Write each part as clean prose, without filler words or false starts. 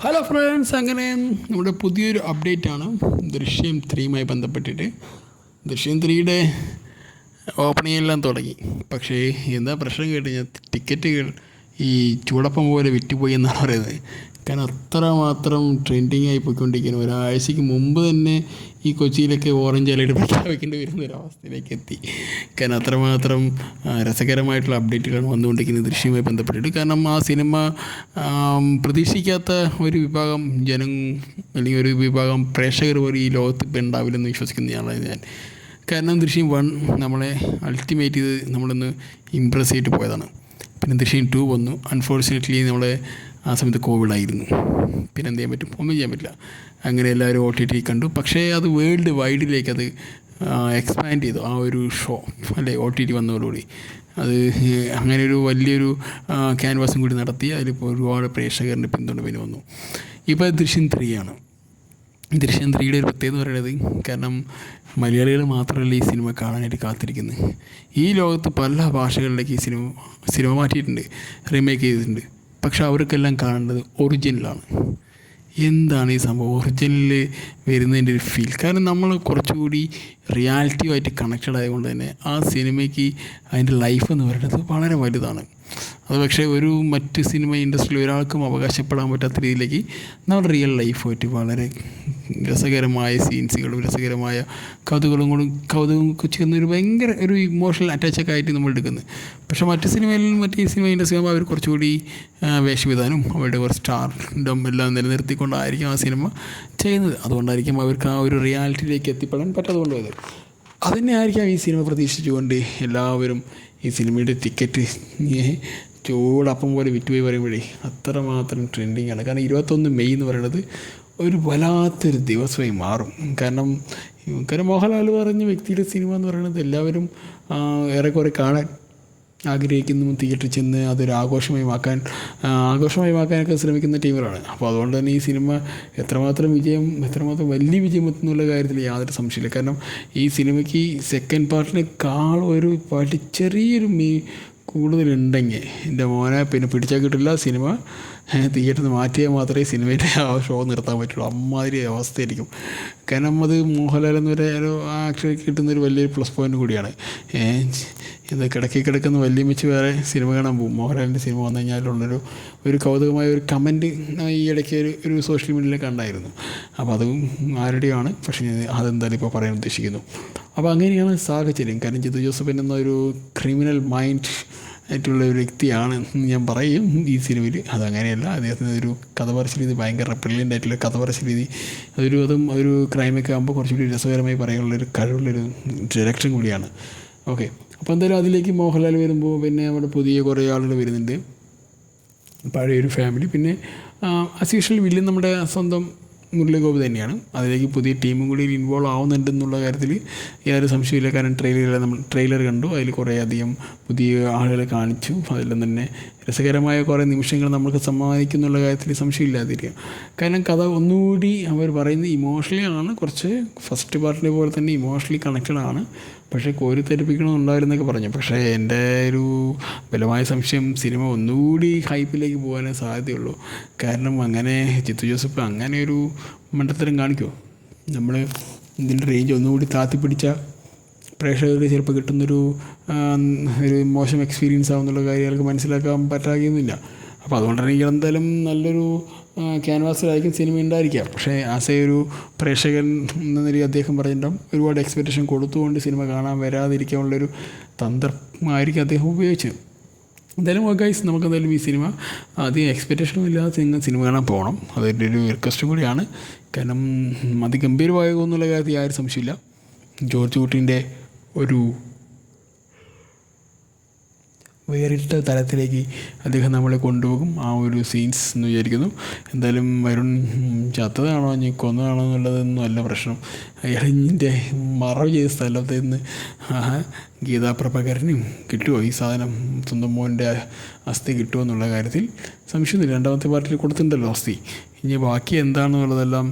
Hello friends, അങ്ങനെ നമ്മുടെ പുതിയൊരു അപ്ഡേറ്റാണ് ദൃശ്യം 3യുമായി ബന്ധപ്പെട്ടിട്ട്. ദൃശ്യം 3യുടെ ഓപ്പണിംഗ് എല്ലാം തുടങ്ങി. പക്ഷേ എന്താ പ്രശ്നം കേട്ട് കഴിഞ്ഞാൽ ടിക്കറ്റുകൾ ഈ ചൂടപ്പം പോലെ വിറ്റുപോയി എന്നാണ് പറയുന്നത്. കാരണം അത്രമാത്രം ട്രെൻഡിങ് ആയി പോയിക്കൊണ്ടിരിക്കുന്നു. ഒരാഴ്ചയ്ക്ക് മുമ്പ് തന്നെ ഈ കൊച്ചിയിലൊക്കെ ഓറഞ്ച് അലർട്ട് പ്രഖ്യാപിക്കേണ്ടി വരുന്ന ഒരവസ്ഥയിലേക്ക് എത്തി. കാരണം അത്രമാത്രം രസകരമായിട്ടുള്ള അപ്ഡേറ്റുകളാണ് വന്നുകൊണ്ടിരിക്കുന്നത് ദൃശ്യവുമായി ബന്ധപ്പെട്ടിട്ട്. കാരണം ആ സിനിമ പ്രതീക്ഷിക്കാത്ത ഒരു വിഭാഗം അല്ലെങ്കിൽ ഒരു വിഭാഗം പ്രേക്ഷകർ പോലും ഈ ലോകത്ത് ഇപ്പം ഉണ്ടാവില്ലെന്ന് വിശ്വസിക്കുന്നയാളാണ് ഞാൻ. കാരണം ദൃശ്യം 1 നമ്മളെ അൾട്ടിമേറ്റ് ചെയ്ത് നമ്മളൊന്ന് ഇമ്പ്രസ് ചെയ്തിട്ട് പോയതാണ്. പിന്നെ ദൃശ്യം 2 വന്നു. അൺഫോർച്ചുനേറ്റ്ലി നമ്മളെ ആ സമയത്ത് കോവിഡായിരുന്നു. പിന്നെ എന്ത് ചെയ്യാൻ പറ്റും? ഒന്നും ചെയ്യാൻ പറ്റില്ല. അങ്ങനെ എല്ലാവരും OTT കണ്ടു. പക്ഷേ അത് വേൾഡ് വൈഡിലേക്ക് അത് എക്സ്പാൻഡ് ചെയ്തു. ആ ഒരു ഷോ അല്ലേ OTT വന്നതോടുകൂടി അത് അങ്ങനെ ഒരു വലിയൊരു ക്യാൻവാസും കൂടി നടത്തി. അതിലിപ്പോൾ ഒരുപാട് പ്രേക്ഷകരുടെ പിന്തുണ പിന്നെ വന്നു. ഇപ്പോൾ ദൃശ്യം 3 ആണ്. ദൃശ്യം 3യുടെ ഒരു പ്രത്യേകത എന്ന് പറയുന്നത്, കാരണം മലയാളികൾ മാത്രമല്ല ഈ സിനിമ കാണാനായിട്ട് കാത്തിരിക്കുന്നത്. ഈ ലോകത്ത് പല ഭാഷകളിലേക്ക് ഈ സിനിമ മാറ്റിയിട്ടുണ്ട്, റീമേക്ക് ചെയ്തിട്ടുണ്ട്. പക്ഷെ അവർക്കെല്ലാം കാണേണ്ടത് ഒറിജിനലാണ്. എന്താണ് ഈ സംഭവം ഒറിജിനലിൽ വരുന്നതിൻ്റെ ഒരു ഫീൽ? കാരണം നമ്മൾ കുറച്ചുകൂടി റിയാലിറ്റിയുമായിട്ട് കണക്റ്റഡ് ആയതുകൊണ്ട് തന്നെ ആ സിനിമയ്ക്ക് അതിൻ്റെ ലൈഫ് എന്ന് പറയുന്നത് വളരെ വലുതാണ്. അത് പക്ഷേ ഒരു മറ്റ് സിനിമ ഇൻഡസ്ട്രിയിൽ ഒരാൾക്കും അവകാശപ്പെടാൻ പറ്റാത്ത രീതിയിലേക്ക് നമ്മുടെ റിയൽ ലൈഫുമായിട്ട് വളരെ രസകരമായ സീൻസുകളും രസകരമായ കൗതുകം ചെയ്യുന്ന ഒരു ഭയങ്കര ഒരു ഇമോഷണൽ അറ്റാച്ചൊക്കെ ആയിട്ട് നമ്മൾ എടുക്കുന്നത്. പക്ഷേ മറ്റ് ഈ സിനിമ ഇൻഡസ്ട്രി ആകുമ്പോൾ അവർ കുറച്ചുകൂടി വേഷവിധാനം അവരുടെ കുറച്ച് സ്റ്റാർഡം എല്ലാം നിലനിർത്തിക്കൊണ്ടായിരിക്കും ആ സിനിമ ചെയ്യുന്നത്. അതുകൊണ്ടായിരിക്കും അവർക്ക് ആ ഒരു റിയാലിറ്റിയിലേക്ക് എത്തിപ്പെടാൻ പറ്റാതെ കൊണ്ടുപോയത്. അതുതന്നെ ആയിരിക്കാം ഈ സിനിമ പ്രതീക്ഷിച്ചുകൊണ്ട് എല്ലാവരും ഈ സിനിമയുടെ ടിക്കറ്റ് ചൂടപ്പം പോലെ വിറ്റുപോയി പറയുമ്പോഴേ അത്രമാത്രം ട്രെൻഡിങ് ആണ്. കാരണം 21 മെയ് എന്ന് പറയുന്നത് ഒരു വല്ലാത്തൊരു ദിവസമായി മാറും. കാരണം മോഹൻലാൽ പറഞ്ഞ വ്യക്തിയുടെ സിനിമ എന്ന് പറയുന്നത് എല്ലാവരും ഏറെക്കുറെ കാണാൻ ആഗ്രഹിക്കുന്നു. തിയേറ്ററിൽ ചെന്ന് അതൊരു ആഘോഷമായി മാക്കാനൊക്കെ ശ്രമിക്കുന്ന ടീമുകളാണ്. അപ്പോൾ അതുകൊണ്ട് തന്നെ ഈ സിനിമ എത്രമാത്രം വലിയ വിജയം എത്തുന്നുള്ള കാര്യത്തിൽ യാതൊരു സംശയമില്ല. കാരണം ഈ സിനിമയ്ക്ക് സെക്കൻഡ് പാർട്ടിനേക്കാൾ ഒരു പാർട്ടി ചെറിയൊരു കൂടുതലുണ്ടെങ്കിൽ എൻ്റെ മോനെ പിന്നെ പിടിച്ചാൽ കിട്ടില്ല. സിനിമ തിയേറ്ററിൽ നിന്ന് മാറ്റിയാൽ മാത്രമേ സിനിമയുടെ ആ ഷോ നിർത്താൻ പറ്റുള്ളൂ. അമ്മാതിരി അവസ്ഥയായിരിക്കും. കാരണം അത് മോഹൻലാൽ എന്നൊരു ആക്ച്വലി കിട്ടുന്നൊരു വലിയൊരു പ്ലസ് പോയിൻ്റ് കൂടിയാണ്. ഇത് കിടക്കുന്ന വല്യമ്മച്ച് വേറെ സിനിമ കാണാൻ പോകും. മോഹൻലാലിൻ്റെ സിനിമ വന്നു കഴിഞ്ഞാലുള്ളൊരു കൗതുകമായ ഒരു കമൻറ്റ് ഈ ഇടയ്ക്ക് ഒരു സോഷ്യൽ മീഡിയയിലൊക്കെ ഉണ്ടായിരുന്നു. അപ്പോൾ അതും ആരുടെയാണ്, പക്ഷേ അതെന്തായാലും ഇപ്പോൾ പറയാൻ ഉദ്ദേശിക്കുന്നു. അപ്പോൾ അങ്ങനെയാണ് സാഹചര്യം. കാരണം ജിത്തു ജോസഫ് എന്ന ഒരു ക്രിമിനൽ മൈൻഡ് ആയിട്ടുള്ള ഒരു വ്യക്തിയാണ് ഞാൻ പറയും ഈ സിനിമയിൽ. അതങ്ങനെയല്ല, അദ്ദേഹത്തിന് ഒരു കഥ പറച്ചിൽ രീതി ഭയങ്കര ബ്രില്യൻ്റ് ആയിട്ടുള്ള കഥ പറച്ചിൽ രീതി, അതും ഒരു ക്രൈമൊക്കെ ആകുമ്പോൾ കുറച്ചുകൂടി രസകരമായി പറയാനുള്ളൊരു കഴിവുള്ളൊരു ഡയറക്ഷൻ കൂടിയാണ്. ഓക്കെ, അപ്പോൾ എന്തായാലും അതിലേക്ക് മോഹൻലാൽ വരുമ്പോൾ പിന്നെ അവിടെ പുതിയ കുറേ ആളുകൾ വരുന്നുണ്ട്, പഴയൊരു ഫാമിലി. പിന്നെ ആസ് യൂഷ്വൽ വില്ലൻ നമ്മുടെ സ്വന്തം മുരളി ഗോപി തന്നെയാണ്. അതിലേക്ക് പുതിയ ടീമും കൂടി ഇൻവോൾവ് ആവുന്നുണ്ടെന്നുള്ള കാര്യത്തിൽ യാതൊരു സംശയമില്ല. കാരണം ട്രെയിലർ കണ്ടു, അതിൽ കുറേ അധികം പുതിയ ആളുകളെ കാണിച്ചു. അതെല്ലാം തന്നെ രസകരമായ കുറേ നിമിഷങ്ങൾ നമുക്ക് സമ്മാനിക്കുന്നുള്ള കാര്യത്തിൽ സംശയമില്ലാതിരിക്കുക. കാരണം കഥ ഒന്നുകൂടി അവർ പറയുന്നത് ഇമോഷണലി ആണ്, കുറച്ച് ഫസ്റ്റ് പാർട്ടിനെ പോലെ തന്നെ ഇമോഷണലി കണക്റ്റഡ് ആണ്. പക്ഷേ കോരിത്തെരിപ്പിക്കണമെന്നുണ്ടായിരുന്നൊക്കെ പറഞ്ഞു. പക്ഷേ എൻ്റെ ഒരു ബലമായ സംശയം സിനിമ ഒന്നുകൂടി ഹൈപ്പിലേക്ക് പോകാനേ സാധ്യതയുള്ളൂ. കാരണം അങ്ങനെ ജിത്തു ജോസഫ് അങ്ങനെ ഒരു മണ്ടത്തരം കാണിക്കുമോ? നമ്മൾ ഇതിൻ്റെ റേഞ്ച് ഒന്നുകൂടി താത്തിപ്പിടിച്ച പ്രേക്ഷകർക്ക് ചിലപ്പോൾ കിട്ടുന്നൊരു മോശം എക്സ്പീരിയൻസ് ആവുന്നുള്ള കാര്യങ്ങൾക്ക് മനസ്സിലാക്കാൻ പറ്റാകുന്നില്ല. അപ്പോൾ അതുകൊണ്ട് തന്നെ എന്തായാലും നല്ലൊരു ക്യാൻവാസിലായിരിക്കും സിനിമ ഉണ്ടായിരിക്കുക. പക്ഷേ ആസ് ഒരു പ്രേക്ഷകൻ എന്ന നിലയിൽ അദ്ദേഹം പറഞ്ഞിട്ടുണ്ടാകും ഒരുപാട് എക്സ്പെക്റ്റേഷൻ കൊടുത്തുകൊണ്ട് സിനിമ കാണാൻ വരാതിരിക്കാനുള്ളൊരു തന്ത്രമായിരിക്കും അദ്ദേഹം ഉപയോഗിച്ചത്. എന്തായാലും ഗൈസ്, നമുക്കെന്തായാലും ഈ സിനിമ അധികം എക്സ്പെക്റ്റേഷനും ഇല്ലാതെ സിനിമ കാണാൻ പോകണം. അതിൻ്റെ ഒരു റിക്വസ്റ്റും കൂടിയാണ്. കാരണം അതിഗംഭീരമാകുമെന്നുള്ള കാര്യത്തിൽ യാതൊരു സംശയമില്ല. ജോർജ് കുട്ടീൻ്റെ ഒരു വേറിട്ട തലത്തിലേക്ക് അദ്ദേഹം നമ്മളെ കൊണ്ടുപോകും ആ ഒരു സീൻസ് എന്ന് വിചാരിക്കുന്നു. എന്തായാലും വരുൺ ചത്തതാണോ ഇനി കൊന്നതാണോ എന്നുള്ളതൊന്നും അല്ല പ്രശ്നം. അയാളിൻ്റെ മറവ് ചെയ്ത സ്ഥലത്ത് നിന്ന് ഗീതാ പ്രഭാകരനും കിട്ടുമോ ഈ സാധനം, സ്വന്തം മോൻ്റെ അസ്ഥി കിട്ടുമോ എന്നുള്ള കാര്യത്തിൽ സംശയമൊന്നുമില്ല. രണ്ടാമത്തെ പാർട്ടിയിൽ കൊടുത്തിട്ടുണ്ടല്ലോ അസ്ഥി. ഇനി ബാക്കി എന്താണെന്നുള്ളതെല്ലാം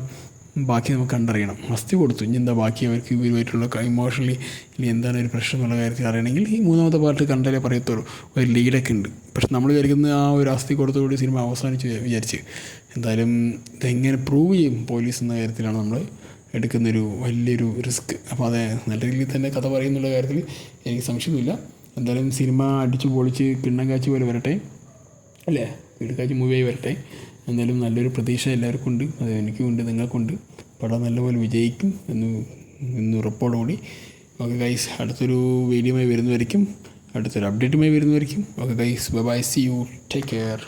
ബാക്കി നമുക്ക് കണ്ടറിയണം. അസ്ഥി കൊടുത്തു, ഇനി എന്താ ബാക്കി അവർക്ക് ഇവരുമായിട്ടുള്ള ഇമോഷണലി ഇനി എന്താണ് ഒരു പ്രശ്നം എന്നുള്ള കാര്യത്തിൽ അറിയണമെങ്കിൽ ഈ മൂന്നാമത്തെ പാർട്ട് കണ്ടാലേ പറയത്തുള്ളൂ. ഒരു ലീഡൊക്കെ ഉണ്ട്. പക്ഷെ നമ്മൾ വിചാരിക്കുന്ന ആ ഒരു അസ്ഥി കൊടുത്തോടുകൂടി സിനിമ അവസാനിച്ച് വിചാരിച്ച്. എന്തായാലും ഇതെങ്ങനെ പ്രൂവ് ചെയ്യും പോലീസ് എന്ന കാര്യത്തിലാണ് നമ്മൾ എടുക്കുന്നൊരു വലിയൊരു റിസ്ക്. അപ്പോൾ അത് നല്ല രീതിയിൽ തന്നെ കഥ പറയുന്നുള്ള കാര്യത്തിൽ എനിക്ക് സംശയമൊന്നുമില്ല. എന്തായാലും സിനിമ അടിച്ച് പൊളിച്ച് കിണ്ണം കാച്ചി പോലെ വരട്ടെ, അല്ലേ, വീടുകാച്ചി മൂവിയായി വരട്ടെ. എന്തായാലും നല്ലൊരു പ്രതീക്ഷ എല്ലാവർക്കും ഉണ്ട്, അത് എനിക്കുമുണ്ട്, നിങ്ങൾക്കുണ്ട്. പടം നല്ലപോലെ വിജയിക്കും എന്ന് ഉറപ്പോടുകൂടി. ഓക്കെ ഗൈസ്, അടുത്തൊരു വീഡിയോയുമായി വരുന്നതായിരിക്കും, അടുത്തൊരു അപ്ഡേറ്റുമായി വരുന്നതായിരിക്കും. Okay guys, bye bye, see you, take care.